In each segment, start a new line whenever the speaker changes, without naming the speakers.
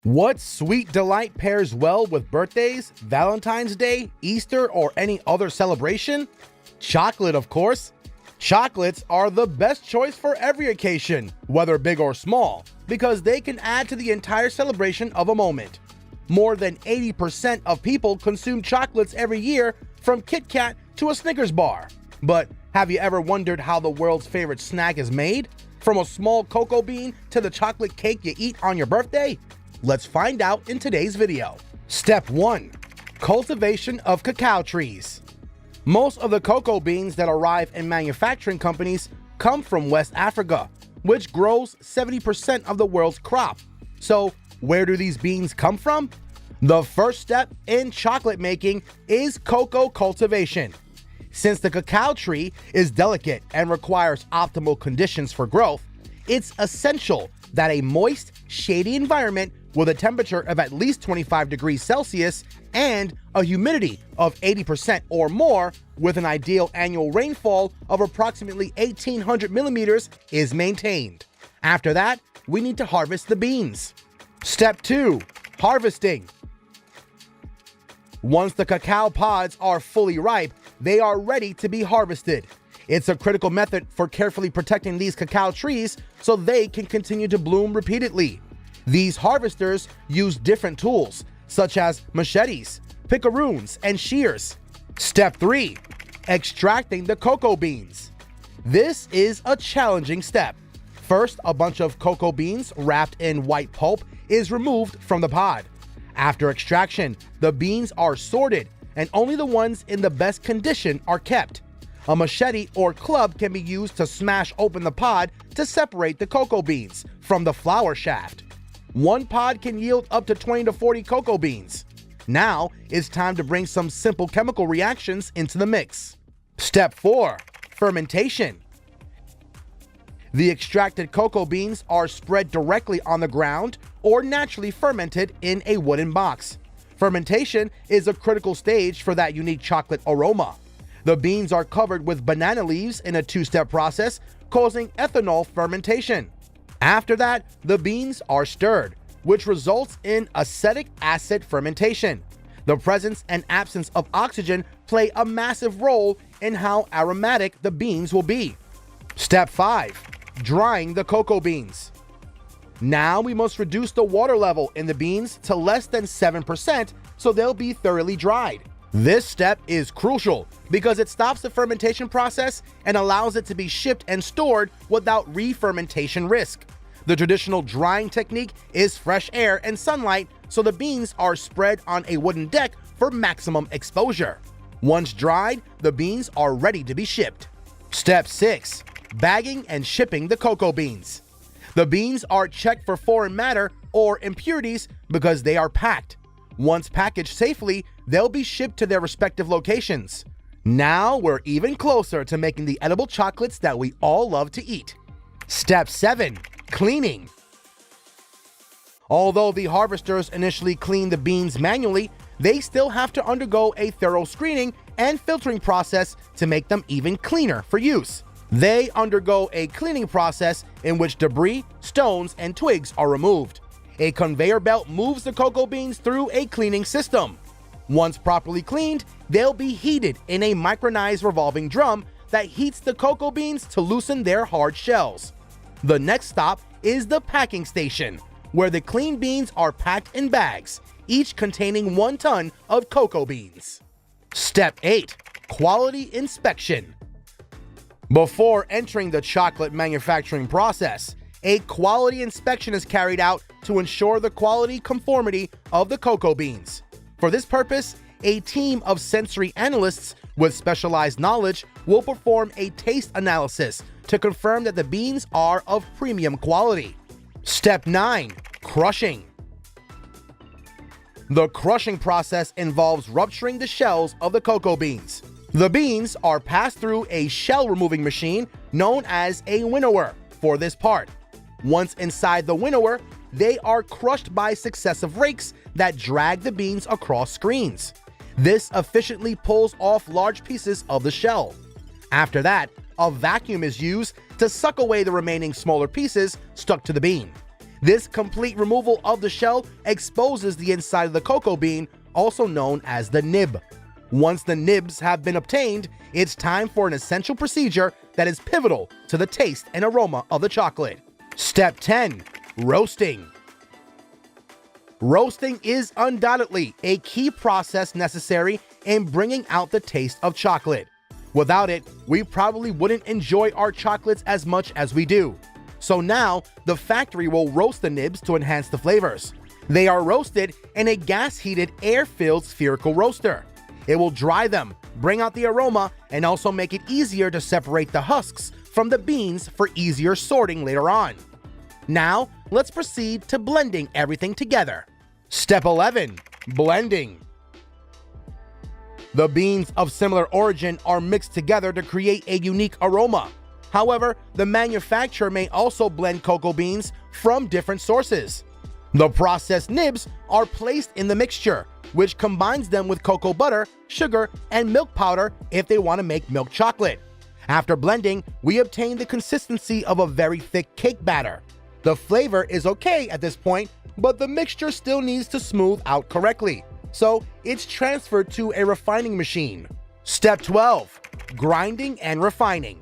What sweet delight pairs well with birthdays, Valentine's Day, Easter, or any other celebration? Chocolate, of course. Chocolates are the best choice for every occasion, whether big or small, because they can add to the entire celebration of a moment. More than 80% of people consume chocolates every year, from Kit Kat to a Snickers bar. But have you ever wondered how the world's favorite snack is made? From a small cocoa bean to the chocolate cake you eat on your birthday? Let's find out in today's video. Step 1. Cultivation of cacao trees. Most of the cocoa beans that arrive in manufacturing companies come from West Africa, which grows 70% of the world's crop. So, where do these beans come from? The first step in chocolate making is cocoa cultivation. Since the cacao tree is delicate and requires optimal conditions for growth, it's essential that a moist, shady environment with a temperature of at least 25 degrees Celsius and a humidity of 80% or more, with an ideal annual rainfall of approximately 1,800 millimeters, is maintained. After that, we need to harvest the beans. Step 2. Harvesting. Once the cacao pods are fully ripe, they are ready to be harvested. It's a critical method for carefully protecting these cacao trees so they can continue to bloom repeatedly. These harvesters use different tools, such as machetes, picaroons, and shears. Step 3. Extracting the cocoa beans. This is a challenging step. First, a bunch of cocoa beans wrapped in white pulp is removed from the pod. After extraction, the beans are sorted, and only the ones in the best condition are kept. A machete or club can be used to smash open the pod to separate the cocoa beans from the flower shaft. One pod can yield up to 20 to 40 cocoa beans. Now it's time to bring some simple chemical reactions into the mix. Step 4. Fermentation. The extracted cocoa beans are spread directly on the ground or naturally fermented in a wooden box. Fermentation is a critical stage for that unique chocolate aroma. The beans are covered with banana leaves in a 2-step process, causing ethanol fermentation. After that, the beans are stirred, which results in acetic acid fermentation. The presence and absence of oxygen play a massive role in how aromatic the beans will be. Step 5. Drying the cocoa beans. Now we must reduce the water level in the beans to less than 7% so they'll be thoroughly dried. This step is crucial because it stops the fermentation process and allows it to be shipped and stored without re-fermentation risk. The traditional drying technique is fresh air and sunlight, so the beans are spread on a wooden deck for maximum exposure. Once dried, the beans are ready to be shipped. Step 6. Bagging and shipping the cocoa beans. The beans are checked for foreign matter or impurities because they are packed. Once packaged safely, they'll be shipped to their respective locations. Now we're even closer to making the edible chocolates that we all love to eat. Step 7. Cleaning. Although the harvesters initially clean the beans manually, they still have to undergo a thorough screening and filtering process to make them even cleaner for use. They undergo a cleaning process in which debris, stones, and twigs are removed. A conveyor belt moves the cocoa beans through a cleaning system. Once properly cleaned, they'll be heated in a micronized revolving drum that heats the cocoa beans to loosen their hard shells. The next stop is the packing station, where the clean beans are packed in bags, each containing 1 ton of cocoa beans. Step 8. Quality inspection. Before entering the chocolate manufacturing process, a quality inspection is carried out to ensure the quality conformity of the cocoa beans. For this purpose, a team of sensory analysts with specialized knowledge will perform a taste analysis to confirm that the beans are of premium quality. Step 9. Crushing. The crushing process involves rupturing the shells of the cocoa beans. The beans are passed through a shell-removing machine known as a winnower for this part. Once inside the winnower, they are crushed by successive rakes that drag the beans across screens. This efficiently pulls off large pieces of the shell. After that, a vacuum is used to suck away the remaining smaller pieces stuck to the bean. This complete removal of the shell exposes the inside of the cocoa bean, also known as the nib. Once the nibs have been obtained, it's time for an essential procedure that is pivotal to the taste and aroma of the chocolate. Step 10. Roasting. Roasting is undoubtedly a key process necessary in bringing out the taste of chocolate. Without it, we probably wouldn't enjoy our chocolates as much as we do. So now, the factory will roast the nibs to enhance the flavors. They are roasted in a gas-heated, air-filled spherical roaster. It will dry them, bring out the aroma, and also make it easier to separate the husks from the beans for easier sorting later on. Now, let's proceed to blending everything together. Step 11. Blending. The beans of similar origin are mixed together to create a unique aroma. However, the manufacturer may also blend cocoa beans from different sources. The processed nibs are placed in the mixture, which combines them with cocoa butter, sugar, and milk powder if they want to make milk chocolate. After blending, we obtain the consistency of a very thick cake batter. The flavor is okay at this point, but the mixture still needs to smooth out correctly, so it's transferred to a refining machine. Step 12. Grinding and refining.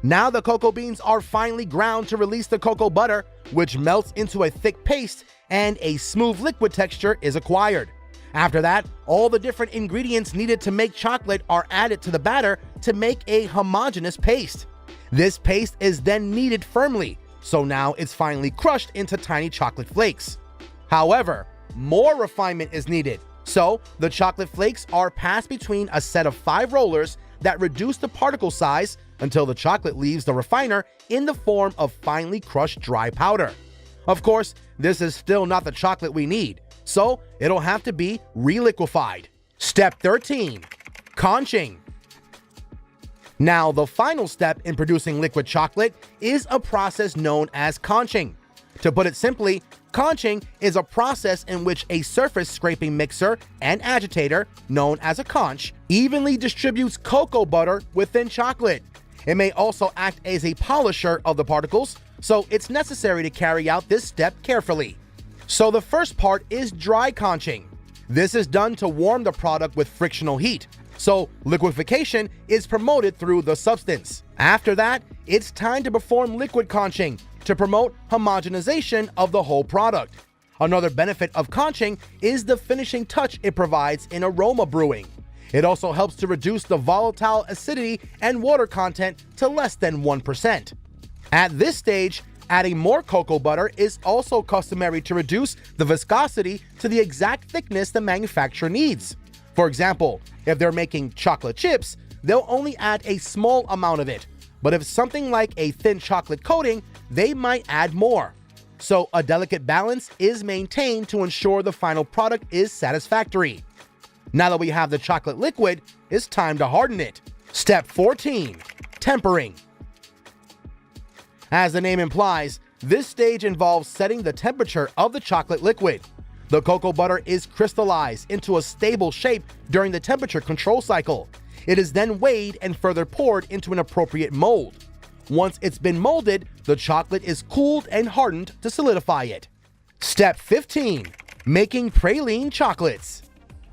Now the cocoa beans are finely ground to release the cocoa butter, which melts into a thick paste, and a smooth liquid texture is acquired. After that, all the different ingredients needed to make chocolate are added to the batter to make a homogeneous paste. This paste is then kneaded firmly, so now it's finely crushed into tiny chocolate flakes. However, more refinement is needed, so the chocolate flakes are passed between a set of 5 rollers that reduce the particle size until the chocolate leaves the refiner in the form of finely crushed dry powder. Of course, this is still not the chocolate we need, so it'll have to be reliquefied. Step 13. Conching. Now, the final step in producing liquid chocolate is a process known as conching. To put it simply, conching is a process in which a surface scraping mixer and agitator, known as a conch, evenly distributes cocoa butter within chocolate. It may also act as a polisher of the particles, so it's necessary to carry out this step carefully. So the first part is dry conching. This is done to warm the product with frictional heat, so liquefaction is promoted through the substance. After that, it's time to perform liquid conching to promote homogenization of the whole product. Another benefit of conching is the finishing touch it provides in aroma brewing. It also helps to reduce the volatile acidity and water content to less than 1%. At this stage, adding more cocoa butter is also customary to reduce the viscosity to the exact thickness the manufacturer needs. For example, if they're making chocolate chips, they'll only add a small amount of it, but if something like a thin chocolate coating, they might add more. So a delicate balance is maintained to ensure the final product is satisfactory. Now that we have the chocolate liquid, it's time to harden it. Step 14. Tempering. As the name implies, this stage involves setting the temperature of the chocolate liquid. The cocoa butter is crystallized into a stable shape during the temperature control cycle. It is then weighed and further poured into an appropriate mold. Once it's been molded, the chocolate is cooled and hardened to solidify it. Step 15. Making praline chocolates.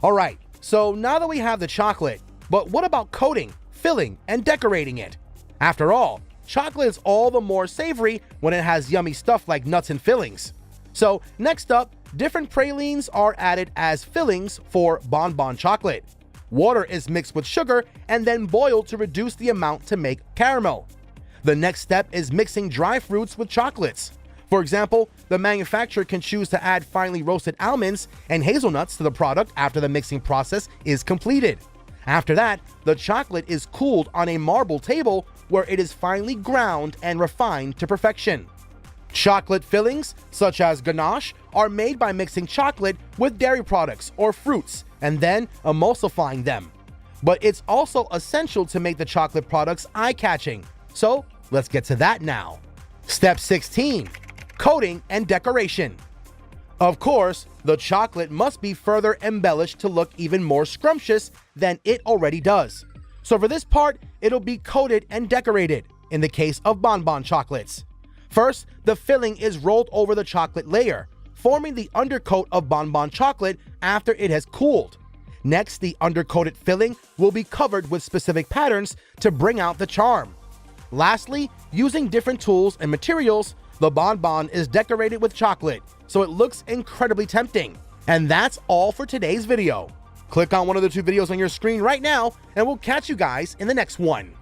Alright, so now that we have the chocolate, but what about coating, filling, and decorating it? After all, chocolate is all the more savory when it has yummy stuff like nuts and fillings. So next up, different pralines are added as fillings for bonbon chocolate. Water is mixed with sugar and then boiled to reduce the amount to make caramel. The next step is mixing dry fruits with chocolates. For example, the manufacturer can choose to add finely roasted almonds and hazelnuts to the product after the mixing process is completed. After that, the chocolate is cooled on a marble table where it is finely ground and refined to perfection. Chocolate fillings, such as ganache, are made by mixing chocolate with dairy products or fruits and then emulsifying them. But it's also essential to make the chocolate products eye-catching. So let's get to that now. Step 16. Coating and decoration. Of course, the chocolate must be further embellished to look even more scrumptious than it already does. So for this part, it'll be coated and decorated, in the case of bonbon chocolates. First, the filling is rolled over the chocolate layer, forming the undercoat of bonbon chocolate after it has cooled. Next, the undercoated filling will be covered with specific patterns to bring out the charm. Lastly, using different tools and materials, the bonbon is decorated with chocolate, so it looks incredibly tempting. And that's all for today's video. Click on one of the two videos on your screen right now, and we'll catch you guys in the next one.